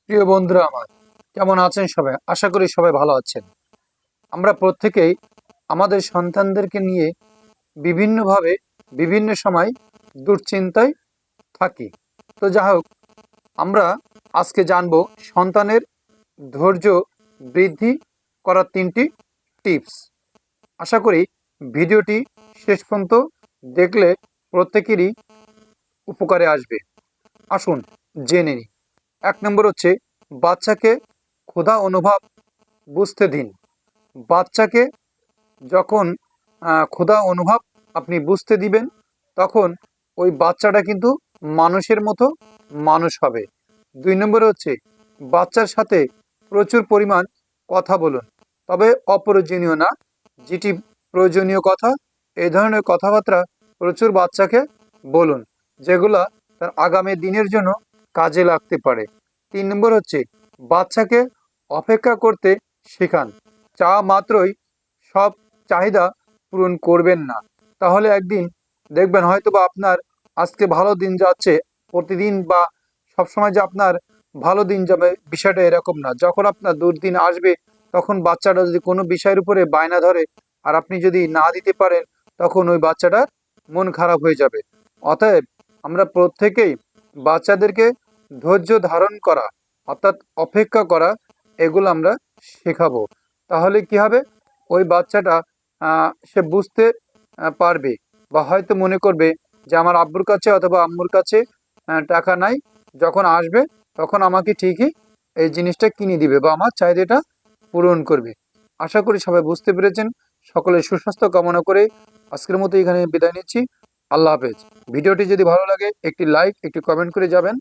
প্রিয় বন্ধুরা আমার, কেমন আছেন সবাই? আশা করি সবাই ভালো আছেন। আমরা প্রত্যেকেই আমাদের সন্তানদেরকে নিয়ে বিভিন্নভাবে বিভিন্ন সময় দুশ্চিন্তায় থাকি। তো যাই হোক, আমরা আজকে জানবো সন্তানের ধৈর্য বৃদ্ধি করার 3টি টিপস। আশা করি ভিডিওটি শেষ পর্যন্ত দেখলে প্রত্যেকেরই উপকারে আসবে। আসুন জেনে নিই। 1 নম্বর হচ্ছে, বাচ্চাকে ক্ষুধা অনুভব বুঝতে দিন। বাচ্চাকে যখন ক্ষুধা অনুভব আপনি বুঝতে দিবেন, তখন ওই বাচ্চাটা কিন্তু মানুষের মতো মানুষ হবে। 2 নম্বর হচ্ছে, বাচ্চার সাথে প্রচুর পরিমাণ কথা বলুন, তবে অপ্রয়োজনীয় না। যেটি প্রয়োজনীয় কথা, এই ধরনের কথাবার্তা প্রচুর বাচ্চাকে বলুন, যেগুলা তার আগামী দিনের জন্য কাজে লাগতে পারে। 3 নম্বর হচ্ছে, বাচ্চাকে অপেক্ষা করতে শেখান। চাওয়া মাত্রই সব চাহিদা পূরণ করবেন না, তাহলে একদিন দেখবেন হয়তো বা আপনার আজকে ভালো দিন যাচ্ছে, প্রতিদিন বা সবসময় যে আপনার ভালো দিন যাবে বিষয়টা এরকম না। যখন আপনার দুর্দিন আসবে, তখন বাচ্চাটা যদি কোনো বিষয়ের উপরে বায়না ধরে আর আপনি যদি না দিতে পারেন, তখন ওই বাচ্চাটার মন খারাপ হয়ে যাবে। অতএব আমরা প্রত্যেকেই বাচ্চাদেরকে ধৈর্য ধারণ করা, অর্থাৎ অপেক্ষা করা, এগুলো আমরা শেখাবো। তাহলে কি হবে, ওই বাচ্চাটা সে বুঝতে পারবে, বা হয়তো মনে করবে যে আমার আব্বুর কাছে অথবা আম্মুর কাছে টাকা নাই, যখন আসবে তখন আমাকে ঠিকই এই জিনিসটা কিনে দিবে বা আমার চাহিদাটা পূরণ করবে। আশা করি সবাই বুঝতে পেরেছেন। সকলের সুস্বাস্থ্য কামনা করে আজকের মতো এখানে বিদায় নিচ্ছি। আল্লাহ হাফেজ। ভিডিওটি যদি ভালো লাগে একটি লাইক একটি কমেন্ট করে যাবেন।